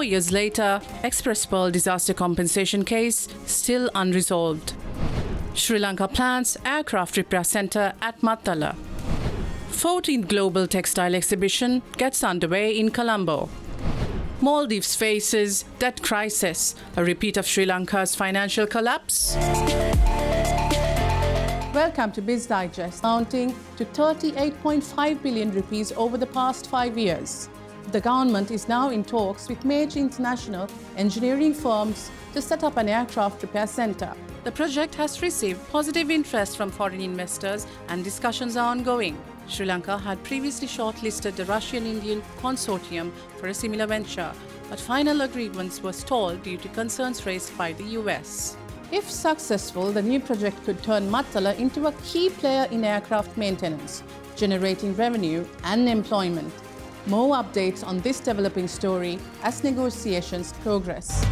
years later, Express Pearl disaster compensation case still unresolved. Sri Lanka plans aircraft repair centre at Mattala. 14th Global Textile Exhibition gets underway in Colombo. Maldives faces debt crisis, a repeat of Sri Lanka's financial collapse. Welcome to Biz Digest, amounting to 38.5 billion rupees over the past 5 years. The government is now in talks with major international engineering firms to set up an aircraft repair centre. The project has received positive interest from foreign investors and discussions are ongoing. Sri Lanka had previously shortlisted the Russian-Indian consortium for a similar venture, but final agreements were stalled due to concerns raised by the US. If successful, the new project could turn Mattala into a key player in aircraft maintenance, generating revenue and employment. More updates on this developing story as negotiations progress.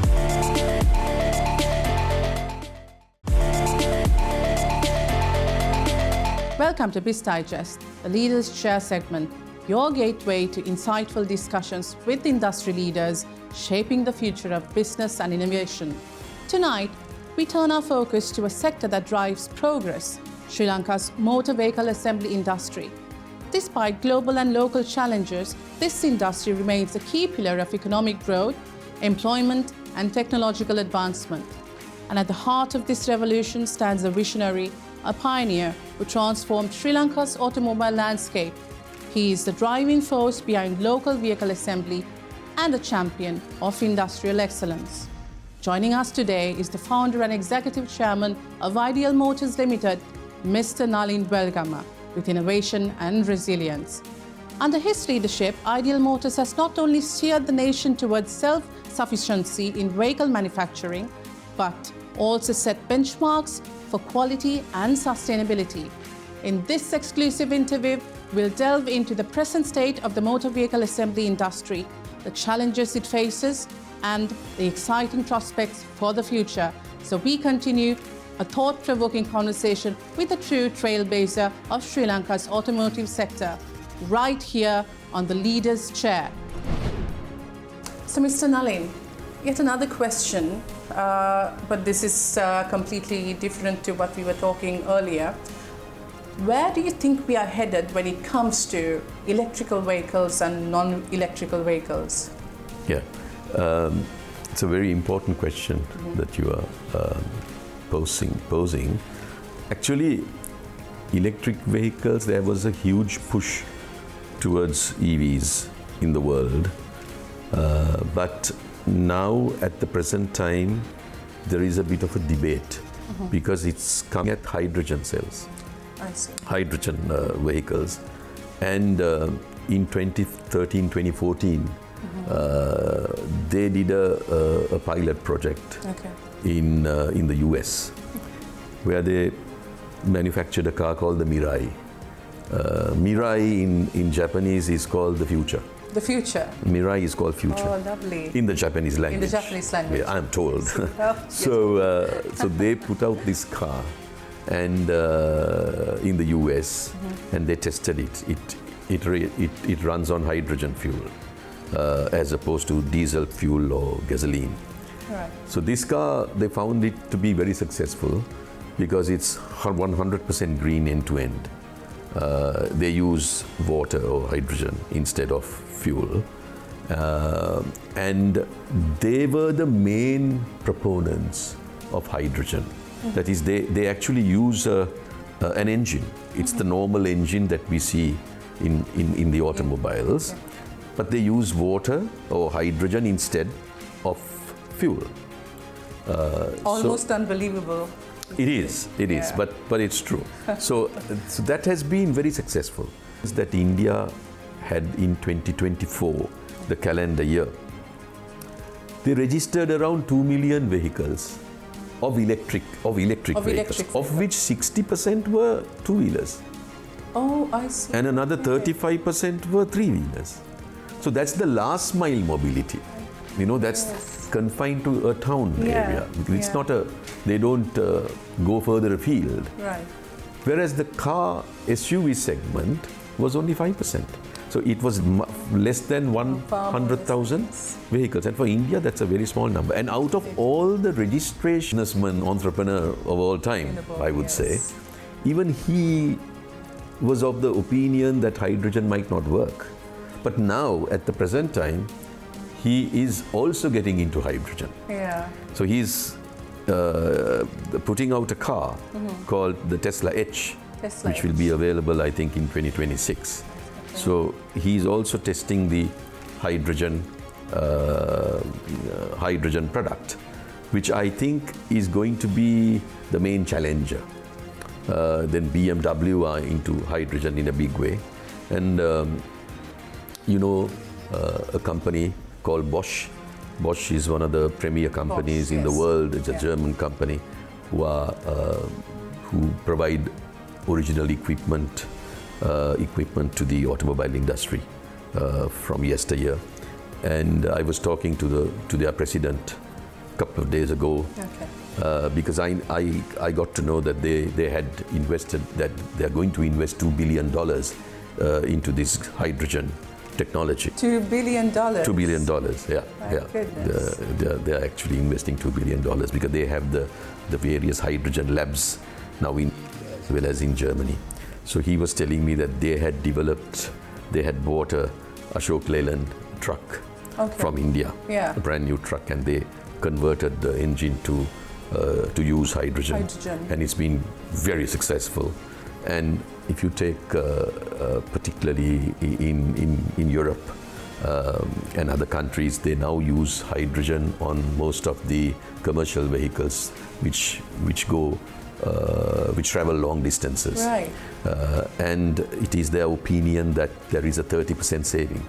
Welcome to Biz Digest, the Leaders Chair segment, your gateway to insightful discussions with industry leaders shaping the future of business and innovation. Tonight, we turn our focus to a sector that drives progress, Sri Lanka's motor vehicle assembly industry. Despite global and local challenges, this industry remains a key pillar of economic growth, employment, and technological advancement. And at the heart of this revolution stands a visionary, a pioneer who transformed Sri Lanka's automobile landscape. He is the driving force behind local vehicle assembly and a champion of industrial excellence. Joining us today is the founder and executive chairman of Ideal Motors Limited, Mr. Nalin Welgama, with innovation and resilience. Under his leadership, Ideal Motors has not only steered the nation towards self-sufficiency in vehicle manufacturing, but also set benchmarks for quality and sustainability. In this exclusive interview, we'll delve into the present state of the motor vehicle assembly industry, the challenges it faces, and the exciting prospects for the future. So we continue a thought-provoking conversation with a true trailblazer of Sri Lanka's automotive sector, right here on the Leaders' Chair. So Mr. Nalin, yet another question, but this is completely different to what we were talking earlier. Where do you think we are headed when it comes to electrical vehicles and non-electrical vehicles? Yeah, it's a very important question that you are posing. Actually, electric vehicles, there was a huge push towards EVs in the world, but now at the present time there is a bit of a debate because it's coming at hydrogen cells. I see. Hydrogen vehicles, and in 2013-2014 they did a pilot project in the US where they manufactured a car called the Mirai. Mirai in Japanese is called the future. The future? Mirai is called future. Oh, lovely. In the Japanese language. In the Japanese language. Yeah, I'm told. So they put out this car and in the US and they tested it. It runs on hydrogen fuel as opposed to diesel fuel or gasoline. Right. So this car, they found it to be very successful because it's 100% green end to end. They use water or hydrogen instead of fuel. And they were the main proponents of hydrogen. That is, they actually use an engine. It's the normal engine that we see in the automobiles, but they use water or hydrogen instead of fuel. Almost unbelievable. It is, but it's true. So that has been very successful. That India had in 2024, the calendar year, they registered around 2 million vehicles of electric vehicles, of which 60% were two-wheelers. Oh, I see. And another 35% were three-wheelers. So that's the last mile mobility. You know, that's confined to a town area. It's not they don't go further afield. Right. Whereas the car SUV segment was only 5%. So it was less than 100,000 vehicles. And for India, that's a very small number. And out of all the registrationman entrepreneur of all time, I would say, even he was of the opinion that hydrogen might not work. But now, at the present time, he is also getting into hydrogen. Yeah. So he's putting out a car called the Tesla H, which will be available, I think, in 2026. Okay. So he's also testing the hydrogen hydrogen product, which I think is going to be the main challenger. Then BMW are into hydrogen in a big way. And a company called Bosch. Bosch is one of the premier companies in the world. It's a German company who provide original equipment to the automobile industry from yesteryear. And I was talking to their president a couple of days ago, because I got to know that they had invested, that they are going to invest $2 billion into this hydrogen technology. $2 billion? $2 billion, yeah. My goodness. They are actually investing $2 billion because they have the various hydrogen labs now in as well as in Germany. So he was telling me that they had bought a Ashok Leyland truck from India, a brand new truck, and they converted the engine to use hydrogen. And it's been very successful. And if you take particularly in Europe and other countries, they now use hydrogen on most of the commercial vehicles which travel long distances. Right. And it is their opinion that there is a 30% saving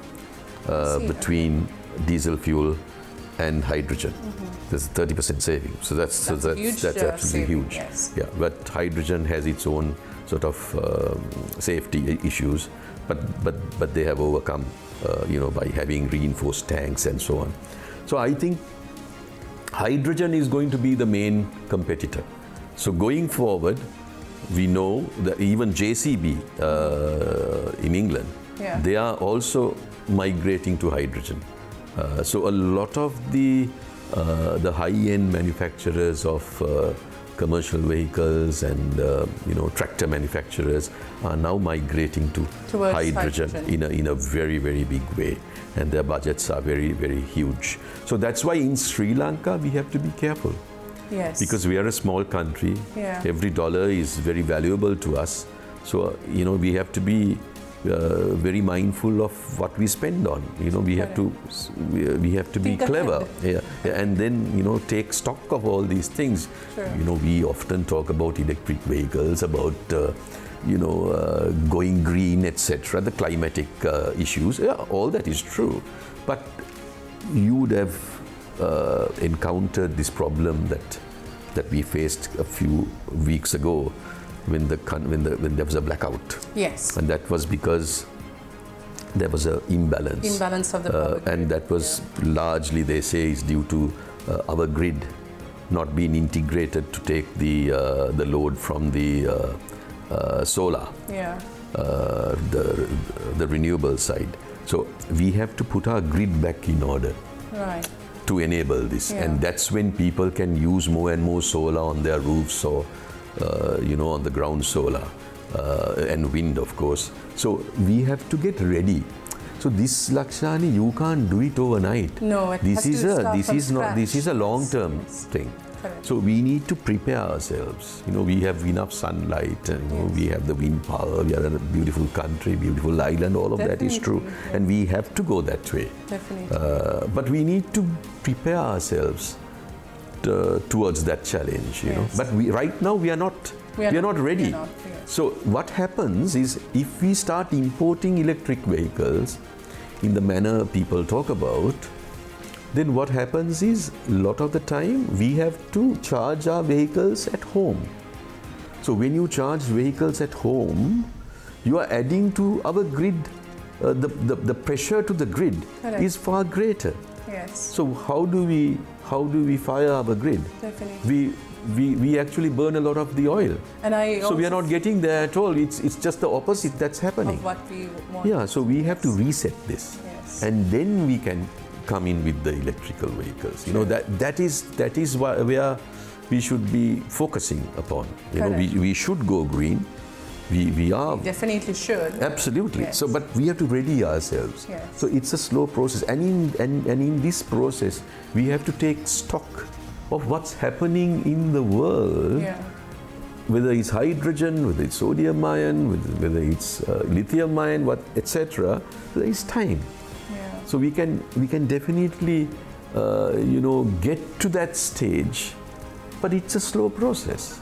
between diesel fuel and hydrogen. There's a 30% saving. So that's absolutely saving, huge. Yes. Yeah, but hydrogen has its own sort of safety issues, but they have overcome, by having reinforced tanks and so on. So I think hydrogen is going to be the main competitor. So going forward, we know that even JCB in England, they are also migrating to hydrogen. So a lot of the high-end manufacturers of commercial vehicles and tractor manufacturers are now migrating towards hydrogen in a very, very big way, and their budgets are very, very huge. So that's why in Sri Lanka we have to be careful. Yes. Because we are a small country. Every dollar is very valuable to us. So we have to be very mindful of what we spend on. We have to be clever. And then take stock of all these things. We often talk about electric vehicles, about going green, etc. The climatic issues. All that is true, but you would have encountered this problem that we faced a few weeks ago when there was a blackout. Yes. And that was because there was an imbalance. Imbalance of the power grid. And that was largely, they say, is due to our grid not being integrated to take the load from the solar, the renewable side. So we have to put our grid back in order. Right. To enable this, and that's when people can use more and more solar on their roofs or on the ground solar and wind, of course. So we have to get ready. So this, Lakshani, you can't do it overnight. No, this is a long-term thing. Correct. So we need to prepare ourselves. We have enough sunlight, and we have the wind power. We are in a beautiful country, beautiful island. All of that is true, and we have to go that way. Definitely. But we need to prepare ourselves towards that challenge. But right now we are not. We are not ready. So what happens is, if we start importing electric vehicles in the manner people talk about, then what happens is, a lot of the time we have to charge our vehicles at home. So when you charge vehicles at home, you are adding to our grid, the pressure to the grid is far greater. Yes. So how do we fire our grid? Definitely. We actually burn a lot of the oil. And so we are not getting there at all. It's just the opposite that's happening. Of what we want. Yeah, so we have to reset this. Yes. And then we can come in with the electrical vehicles. You know, that is where we should be focusing upon. You know, we should go green. We are. We definitely should. Absolutely. Yes. So, but we have to ready ourselves. Yes. So it's a slow process, and in this process, we have to take stock of what's happening in the world. Yeah. Whether it's hydrogen, whether it's sodium ion, whether it's lithium ion, etc. There is time. Yeah. So we can definitely, get to that stage, but it's a slow process.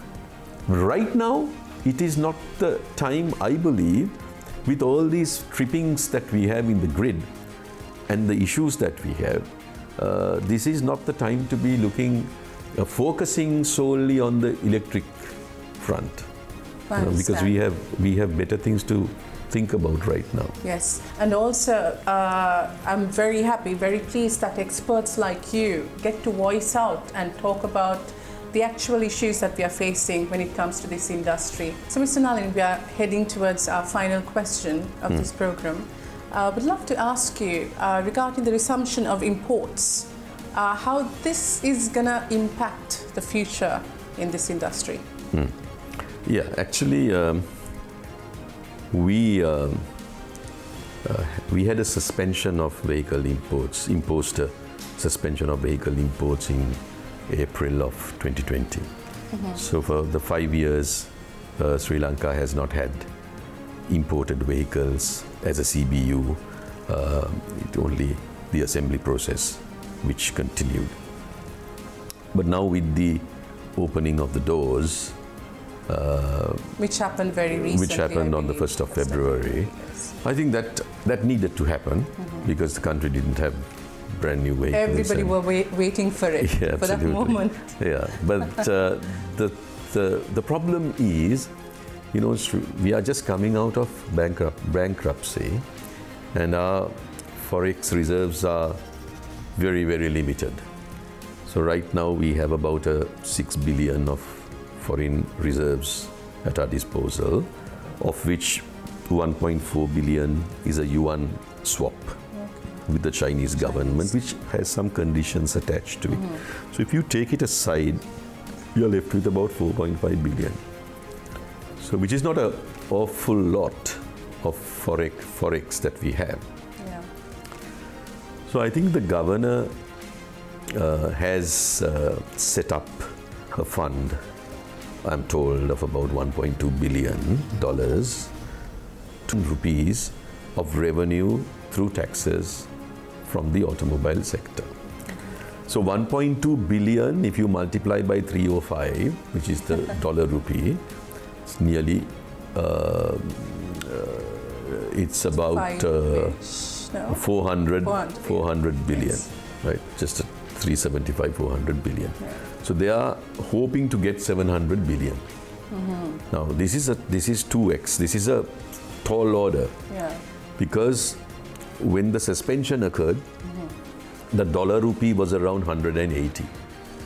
Right now, it is not the time, I believe, with all these trippings that we have in the grid and the issues that we have. This is not the time to be focusing solely on the electric front, because we have better things to think about right now. Yes, and also I'm very happy, very pleased that experts like you get to voice out and talk about the actual issues that we are facing when it comes to this industry. So Mr. Nalin, we are heading towards our final question of this program. Would love to ask you regarding the resumption of imports, how this is going to impact the future in this industry. Yeah, actually, we had a suspension of vehicle imports, imposed a suspension of vehicle imports in April of 2020. So for the 5 years, Sri Lanka has not had imported vehicles as a CBU, only the assembly process which continued. But now with the opening of the doors, which happened very recently. Which happened on the 1st of February. Yes. I think that needed to happen because the country didn't have brand new vehicles. Everybody were waiting for it, for that moment. Yeah, but the problem is, we are just coming out of bankruptcy, and our forex reserves are very, very limited. So right now we have about 6 billion of foreign reserves at our disposal, of which 1.4 billion is a yuan swap with the Chinese government, which has some conditions attached to it. So if you take it aside, you're left with about 4.5 billion. So which is not an awful lot of forex that we have. Yeah. So I think the governor has set up a fund, I'm told, of about $1.2 billion rupees of revenue through taxes from the automobile sector. So 1.2 billion, if you multiply by 305, which is the dollar rupee, it's nearly, it's about 400 billion, yes. Right? Just 375, 400 billion. Yeah. So they are hoping to get 700 billion. Now this is 2x. This is a tall order. Yeah. Because when the suspension occurred, the dollar rupee was around 180.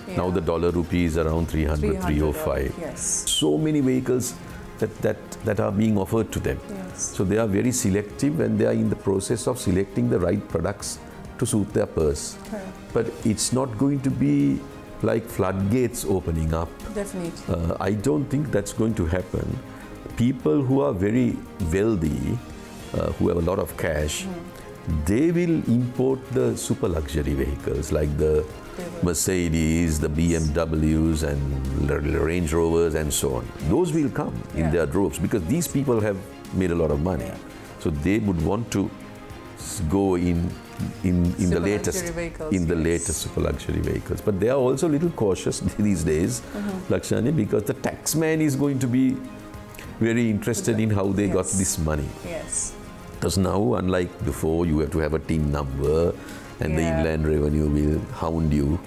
Yeah. Now the dollar rupee is around 300, 305. Yes. So many vehicles that are being offered to them. Yes. So they are very selective, and they are in the process of selecting the right products to suit their purse. Okay. But it's not going to be like floodgates opening up. Definitely. I don't think that's going to happen. People who are very wealthy, who have a lot of cash, they will import the super luxury vehicles like the Mercedes, the BMWs and Range Rovers and so on. Those will come in their droves because these people have made a lot of money. Yeah. So they would want to go in the latest super luxury vehicles. But they are also a little cautious these days, Lakshani, because the taxman is going to be very interested in how they got this money. Yes. Because now, unlike before, you have to have a TIN number and the Inland Revenue will hound you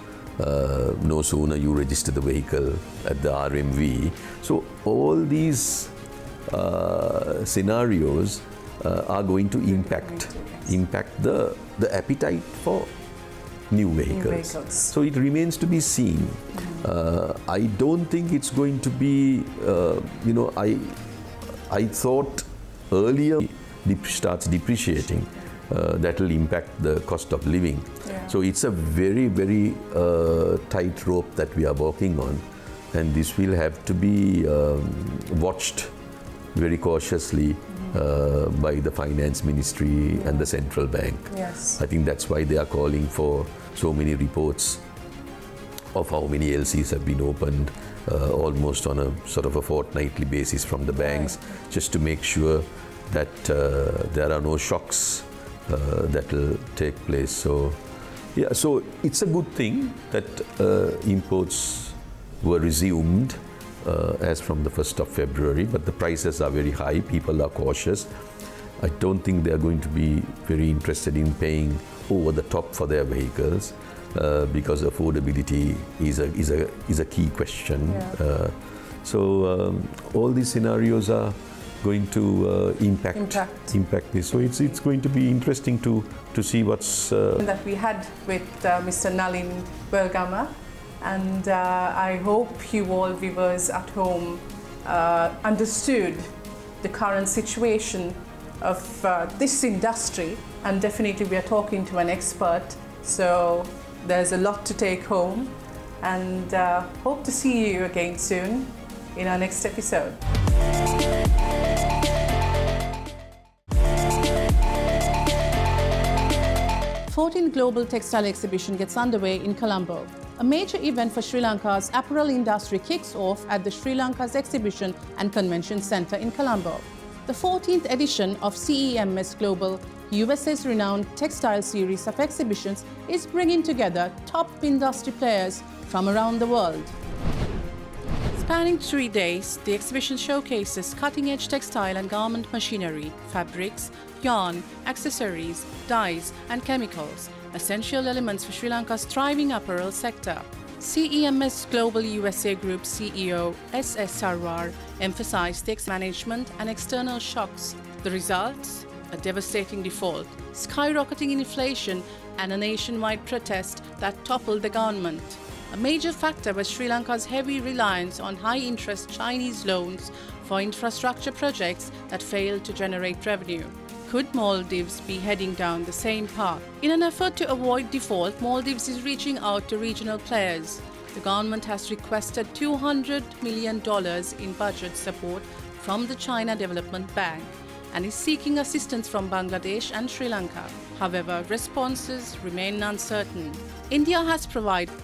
no sooner you register the vehicle at the RMV. So all these scenarios are going to impact the appetite for new vehicles. So it remains to be seen. I don't think it's going to be, I thought earlier it starts depreciating. That will impact the cost of living. Yeah. So it's a very, very tight rope that we are walking on, and this will have to be watched very cautiously by the finance ministry and the central bank. Yes. I think that's why they are calling for so many reports of how many LCs have been opened almost on a sort of a fortnightly basis from the banks, just to make sure that there are no shocks that will take place. So, yeah, so it's a good thing that imports were resumed as from the 1st of February, but the prices are very high. People are cautious. I don't think they are going to be very interested in paying over the top for their vehicles because affordability is a key question. Yeah. So all these scenarios are going to impact this. So it's going to be interesting to see what's that we had with Mr. Nalin Belgama, and I hope you all viewers at home understood the current situation of this industry, and definitely we are talking to an expert, so there's a lot to take home, and hope to see you again soon in our next episode. The 14th Global Textile Exhibition gets underway in Colombo. A major event for Sri Lanka's apparel industry kicks off at the Sri Lanka's Exhibition and Convention Centre in Colombo. The 14th edition of CEMS Global, USA's renowned textile series of exhibitions, is bringing together top industry players from around the world. Spanning 3 days, the exhibition showcases cutting-edge textile and garment machinery, fabrics, yarn, accessories, dyes and chemicals, essential elements for Sri Lanka's thriving apparel sector. CEMS Global USA Group CEO S.S. Sarwar emphasized the management and external shocks. The results? A devastating default, skyrocketing inflation and a nationwide protest that toppled the government. A major factor was Sri Lanka's heavy reliance on high-interest Chinese loans for infrastructure projects that failed to generate revenue. Could Maldives be heading down the same path? In an effort to avoid default, Maldives is reaching out to regional players. The government has requested $200 million in budget support from the China Development Bank and is seeking assistance from Bangladesh and Sri Lanka. However, responses remain uncertain. India has provided